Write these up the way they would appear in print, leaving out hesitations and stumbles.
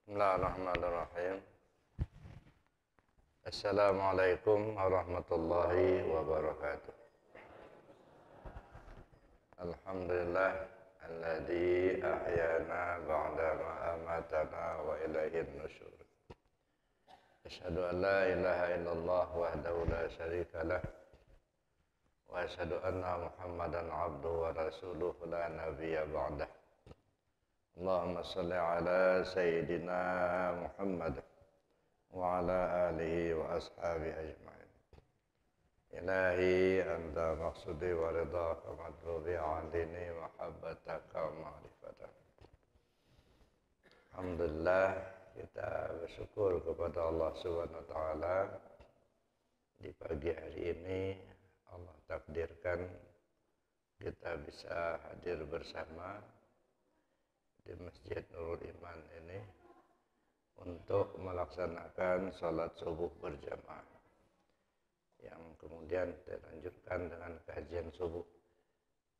Bismillahirrahmanirrahim. Assalamualaikum warahmatullahi wabarakatuh. Alhamdulillah alladzi ahyana ba'da ma amatana wa ilaihin nusyur. Asyhadu an la ilaha illallah wahdahu la syarika lah wa asyhadu anna Muhammadan abduhu wa rasuluhu la nabiyya ba'dah. Allahumma salli ala sayyidina Muhammad wa ala alihi wa ashabihi ajma'in. Ilahi anta maqsudi wa ridhaka madlubi adini mahabbataka wa ma'rifataka. Alhamdulillah, kita bersyukur kepada Allah Subhanahu wa taala. Di pagi hari ini Allah takdirkan kita bisa hadir bersama di Masjid Nurul Iman ini untuk melaksanakan sholat subuh berjamaah yang kemudian dilanjutkan dengan kajian subuh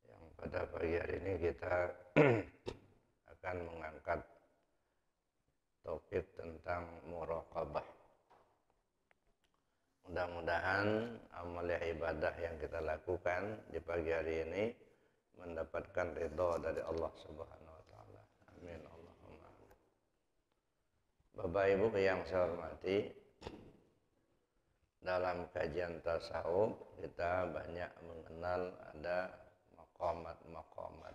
yang pada pagi hari ini kita akan mengangkat topik tentang muraqabah. Mudah-mudahan amalia ibadah yang kita lakukan di pagi hari ini mendapatkan ridha dari Allah Subhanahu wa taala. Amin Allahumma. Bapak Ibu yang saya hormati, dalam kajian tasawuf kita banyak mengenal ada maqamat-maqamat,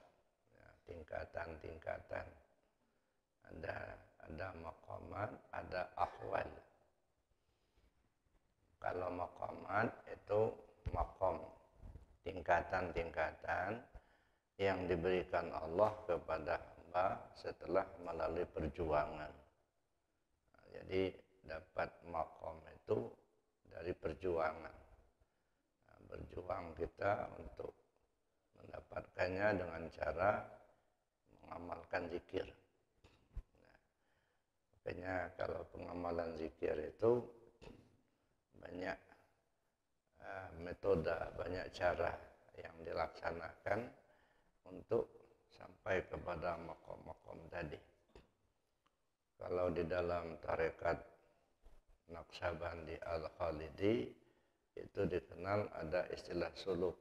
ya, tingkatan-tingkatan. Ada maqamat, ada ahwal. Kalau maqamat itu maqam, tingkatan-tingkatan yang diberikan Allah kepada hamba setelah melalui perjuangan. Nah, jadi dapat maqam itu dari perjuangan. Nah, berjuang kita untuk mendapatkannya dengan cara mengamalkan zikir. Nah, makanya kalau pengamalan zikir itu banyak metode, banyak cara yang dilaksanakan untuk sampai kepada maqam-maqam tadi. Kalau di dalam tarekat Naqsyabandi Al-Khalidi itu dikenal ada istilah suluk.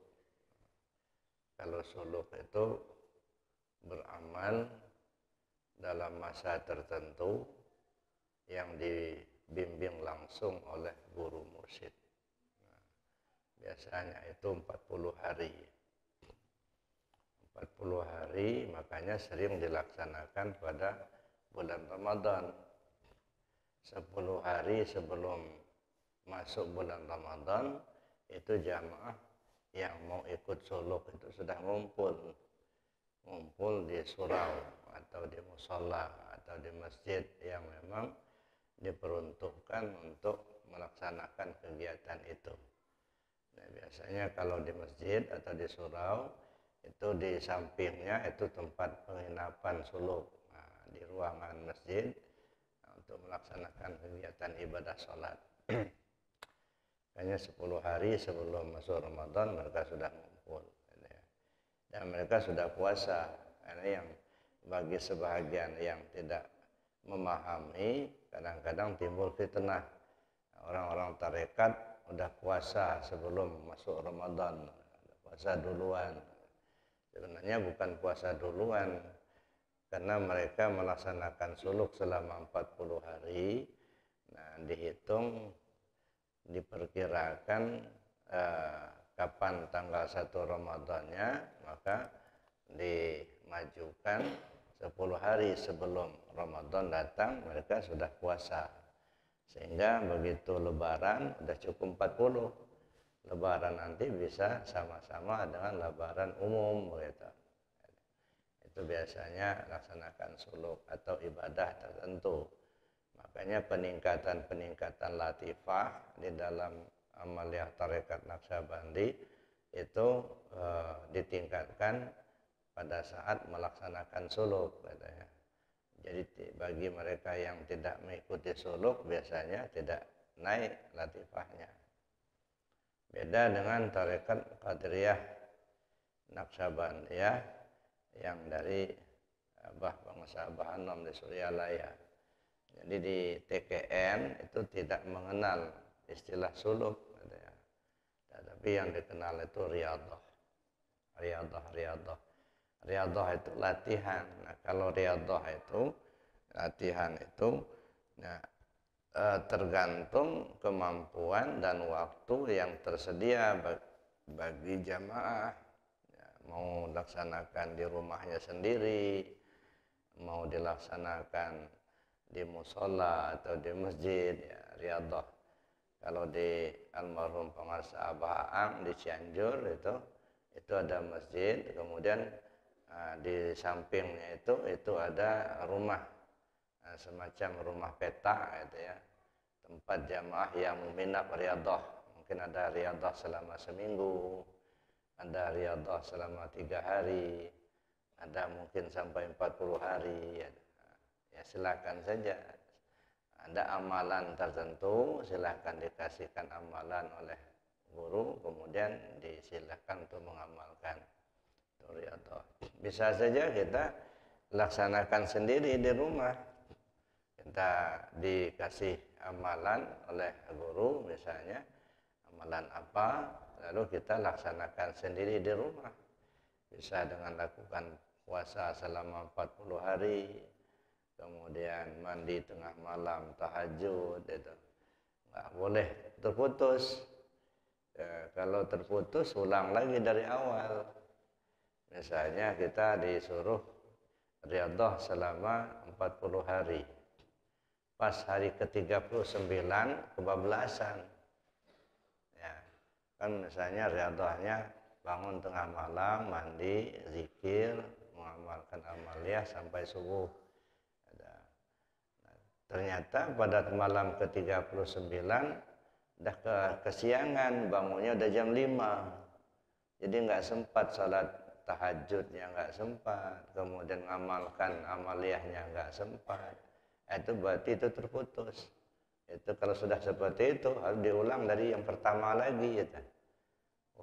Kalau suluk itu beramal dalam masa tertentu yang dibimbing langsung oleh guru mursyid. Nah, biasanya itu 40 hari. 40 hari, makanya sering dilaksanakan pada bulan Ramadan. 10 hari sebelum masuk bulan Ramadan, itu jamaah yang mau ikut suluk itu sudah ngumpul di surau atau di musola atau di masjid yang memang diperuntukkan untuk melaksanakan kegiatan itu. Nah, biasanya kalau di masjid atau di surau itu di sampingnya itu tempat penginapan suluk. Nah, di ruangan masjid untuk melaksanakan kegiatan ibadah sholat. Hanya 10 hari sebelum masuk Ramadan mereka sudah ngumpul. Dan mereka sudah puasa. Karena yang bagi sebahagian yang tidak memahami, kadang-kadang timbul fitnah. Orang-orang tarekat udah puasa sebelum masuk Ramadan. Puasa duluan. Sebenarnya bukan puasa duluan. Karena mereka melaksanakan suluk selama 40 hari. Nah, diperkirakan kapan tanggal 1 Ramadannya, maka dimajukan 10 hari sebelum Ramadan datang, mereka sudah puasa. Sehingga begitu lebaran, udah cukup 40. Lebaran nanti bisa sama-sama dengan lebaran umum, begitu. Itu biasanya laksanakan suluk atau ibadah tertentu. Makanya peningkatan-peningkatan latifah di dalam amaliyah tarekat Naqsyabandi itu ditingkatkan pada saat melaksanakan suluk, katanya. Jadi bagi mereka yang tidak mengikuti suluk biasanya tidak naik latifahnya. Beda dengan tarekat Qadiriyah Naqsyabandiyah yang dari Abah Bangsa Abah Anom di Suryalaya. Jadi di TKN itu tidak mengenal istilah suluk, gitu ya. Tapi yang dikenal itu riyadhah. Riyadhah itu latihan. Nah, kalau riyadhah itu latihan itu, nah, tergantung kemampuan dan waktu yang tersedia bagi jamaah. Ya, mau dilaksanakan di rumahnya sendiri, mau dilaksanakan di musola atau di masjid, ya, riyadhah. Kalau di almarhum penguasa Abah Aang di Cianjur itu ada masjid, kemudian di sampingnya itu ada rumah, semacam rumah peta gitu ya, tempat jamaah yang menginap riyadhah. Mungkin ada riyadhah selama seminggu, ada riyadhah selama 3 hari, ada mungkin sampai 40 hari. Ya silakan saja. Ada amalan tertentu, silahkan dikasihkan amalan oleh guru, kemudian disilahkan untuk mengamalkan riyadhah. Bisa saja kita laksanakan sendiri di rumah. Kita dikasih amalan oleh guru misalnya, amalan apa, lalu kita laksanakan sendiri di rumah. Bisa dengan lakukan puasa selama 40 hari, kemudian mandi tengah malam, tahajud, itu nggak boleh terputus. Kalau terputus, ulang lagi dari awal. Misalnya kita disuruh riyadhah selama 40 hari. Pas hari ke-39 kebablasan. Ya, kan misalnya riyadhahnya bangun tengah malam, mandi, zikir, mengamalkan amaliyah sampai subuh. Ternyata pada malam ke-39 udah kesiangan, bangunnya udah jam 5. Jadi nggak sempat salat tahajudnya, nggak sempat, kemudian ngamalkan amaliyahnya nggak sempat. Itu berarti itu terputus. Itu kalau sudah seperti itu harus diulang dari yang pertama lagi, gitu.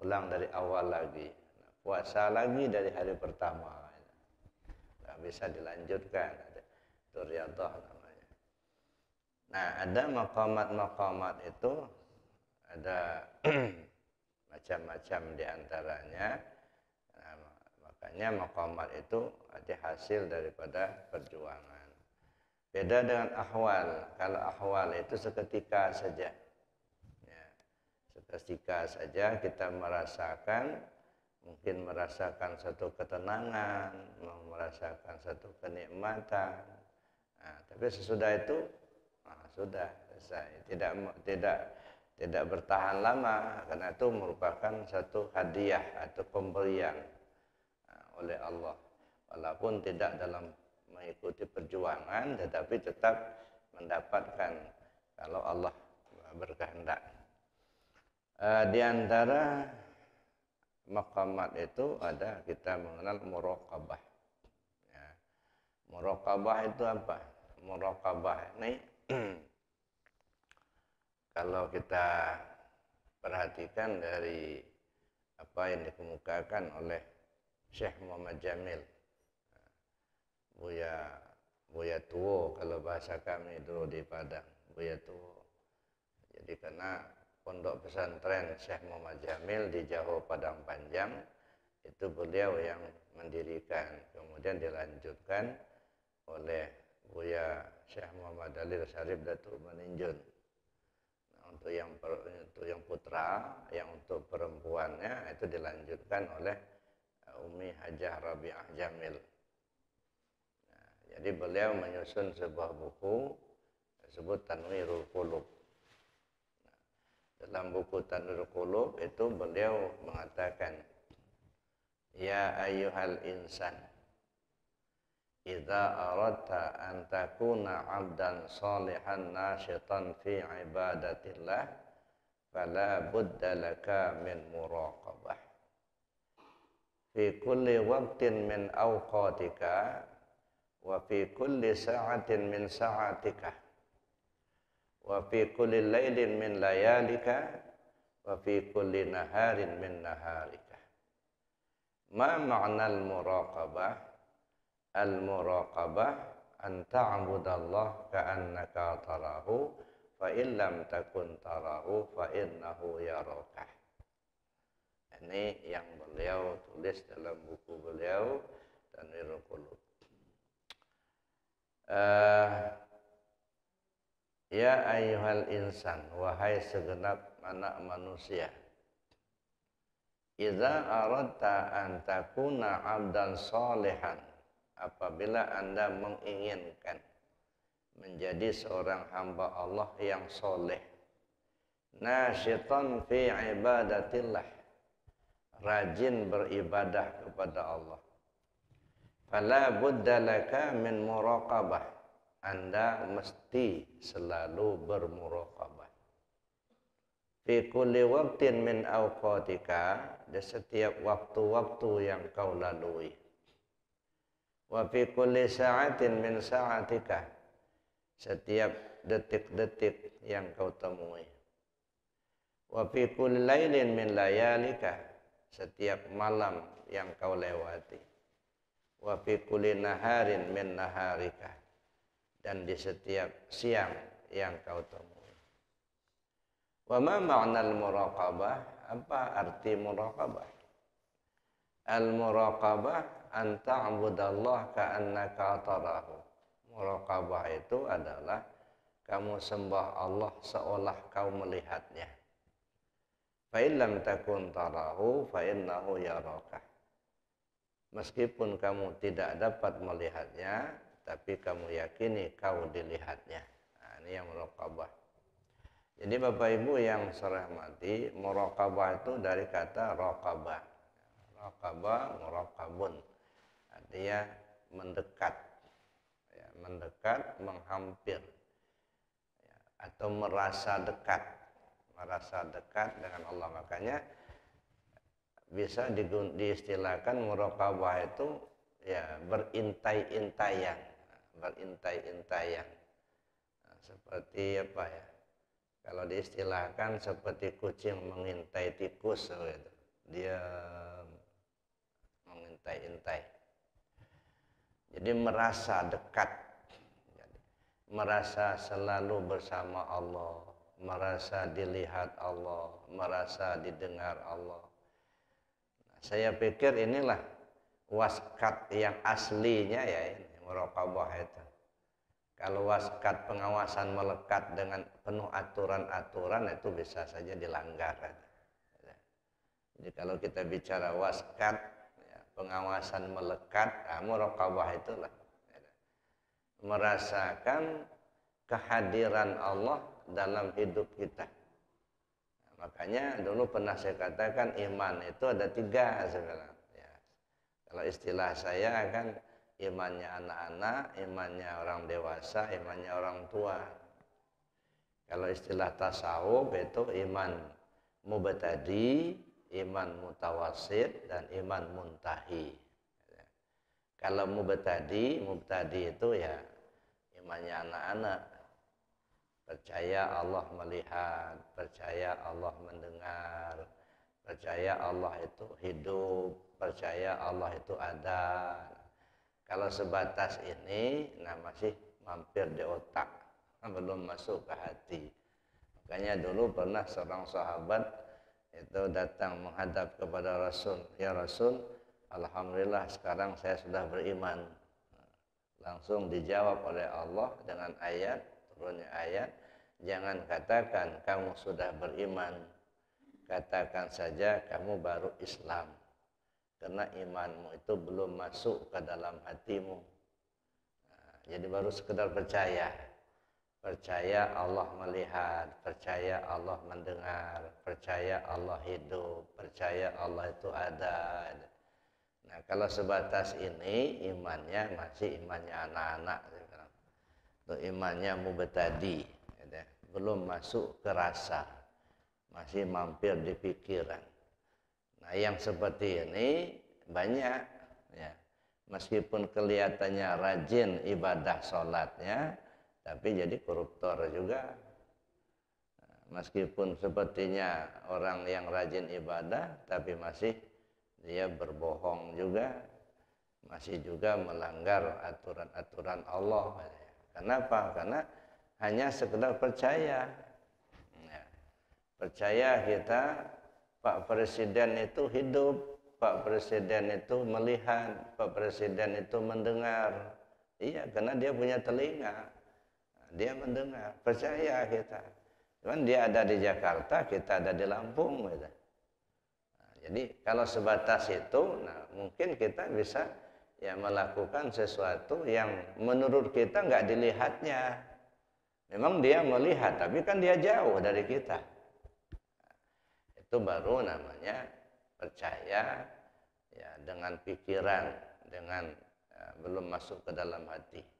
Ulang dari awal lagi. Nah, puasa lagi dari hari pertama. Nggak bisa dilanjutkan. Itu riyadhah namanya. Nah, ada maqamat-maqamat itu ada macam-macam diantaranya. Nah, makanya maqamat itu ada hasil daripada perjuangan. Beda dengan ahwal. Kalau ahwal itu seketika saja. Ya, seketika saja kita merasakan, mungkin merasakan satu ketenangan, merasakan satu kenikmatan. Nah, tapi sesudah itu, sudah selesai. Tidak bertahan lama, karena itu merupakan satu hadiah atau pemberian oleh Allah. Walaupun tidak dalam mengikuti perjuangan, tetapi tetap mendapatkan kalau Allah berkehendak. Di antara maqamat itu ada kita mengenal muraqabah. Ya. Muraqabah itu apa? Muraqabah ini kalau kita perhatikan dari apa yang dikemukakan oleh Syekh Muhammad Jamil, Buya Tuwo kalau bahasa kami dulu di Padang, Buya Tuwo. Jadi karena pondok pesantren Syekh Muhammad Jamil di Jawa Padang Panjang itu beliau yang mendirikan, kemudian dilanjutkan oleh Buya Syekh Muhammad Ali Syarif Datuk Maninjun. Nah, untuk yang putra, yang untuk perempuannya itu dilanjutkan oleh Umi Hajah Rabi'ah Jamil. Jadi beliau menyusun sebuah buku disebut Tanwirul Qulub. Nah, dalam buku Tanwirul Qulub itu beliau mengatakan, ya ayyuhal insan, idza aradta an takuna 'abdan shalihan nashitan fi ibadatillah fala budda laka min muraqabah fi kulli waqtin min awqatika wa fi kulli sa'atin min sa'atika wa fi kulli lailin min layalika wa fi kulli naharin min naharika. Ma ma'na al-muraqabah? Al-muraqabah an ta'budallah ka'annaka tarahu fa in lam takun tarahu fa innahu yaraka. Ini yang beliau tulis dalam buku beliau Tanwirul Qulub. Ya ayyuhal insan, wahai segenap anak manusia, idza aradta an takuna 'abdan shalihan, apabila Anda menginginkan menjadi seorang hamba Allah yang soleh, nasyitan fi ibadatillah, rajin beribadah kepada Allah, fala budda laka min muraqabah, Anda mesti selalu bermuraqabah. Fi kulli waqtin min awqatika, di setiap waktu-waktu yang kau lalui. Wa fi kulli sa'atin min sa'atika, setiap detik-detik yang kau temui. Wa fi kulli lailin min layalika, setiap malam yang kau lewati. Wa fi kulli naharin min naharika, dan di setiap siang yang kau temui. Wa ma ma'nal muraqabah, apa arti muraqabah? Al-muraqabah an ta'budallah ka'annaka tarahu. Muraqabah itu adalah kamu sembah Allah seolah kau melihatnya. Fa in lam takun tarahu fa innahu yaraka. Meskipun kamu tidak dapat melihatnya, tapi kamu yakini kau dilihatnya. Nah, ini yang muraqabah. Jadi Bapak Ibu yang saya hormati, muraqabah itu dari kata raqabah. Raqabah, muraqabun. Artinya mendekat. Ya, mendekat, menghampir. Ya, atau merasa dekat. Merasa dekat dengan Allah. Makanya bisa diistilahkan muraqabah itu ya berintai-intaian. Berintai-intaian. Nah, seperti apa ya? Kalau diistilahkan seperti kucing mengintai tikus, gitu. Dia mengintai-intai. Jadi merasa dekat, merasa selalu bersama Allah, merasa dilihat Allah, merasa didengar Allah. Nah, saya pikir inilah waskat yang aslinya ya ini muraqabah itu. Kalau waskat pengawasan melekat dengan penuh aturan-aturan itu bisa saja dilanggar. Jadi kalau kita bicara waskat, ya, pengawasan melekat, muraqabah itulah. Merasakan kehadiran Allah dalam hidup kita. Nah, makanya dulu pernah saya katakan iman itu ada 3 sebenarnya. Ya. Kalau istilah saya kan imannya anak-anak, imannya orang dewasa, imannya orang tua. Kalau istilah tasawuf itu iman mubtadi, iman mutawassit, dan iman muntahi. Kalau mubtadi itu ya imannya anak-anak. Percaya Allah melihat, percaya Allah mendengar, percaya Allah itu hidup, percaya Allah itu ada. Kalau sebatas ini, nah masih mampir di otak, belum masuk ke hati. Makanya dulu pernah seorang sahabat itu datang menghadap kepada Rasul. Ya Rasul, alhamdulillah sekarang saya sudah beriman. Langsung dijawab oleh Allah dengan ayat, turunnya ayat, jangan katakan kamu sudah beriman, katakan saja kamu baru Islam. Karena imanmu itu belum masuk ke dalam hatimu. Nah, jadi baru sekedar percaya. Percaya Allah melihat, percaya Allah mendengar, percaya Allah hidup, percaya Allah itu ada. Nah, kalau sebatas ini imannya masih imannya anak-anak. Itu imannya mubtadi, belum masuk ke rasa, masih mampir di pikiran. Nah, yang seperti ini banyak ya. Meskipun kelihatannya rajin ibadah sholatnya, tapi jadi koruptor juga. Nah, meskipun sepertinya orang yang rajin ibadah, tapi masih dia berbohong juga. masih juga melanggar aturan-aturan Allah. Kenapa? Karena hanya sekedar percaya. Ya. Percaya kita Pak Presiden itu hidup, Pak Presiden itu melihat, Pak Presiden itu mendengar. Iya, karena dia punya telinga. Dia mendengar, percaya kita. Cuman dia ada di Jakarta, kita ada di Lampung. Gitu. Nah, jadi kalau sebatas itu, nah mungkin kita bisa ya melakukan sesuatu yang menurut kita nggak dilihatnya. Memang dia melihat, tapi kan dia jauh dari kita. Itu baru namanya percaya ya dengan pikiran, dengan belum masuk ke dalam hati.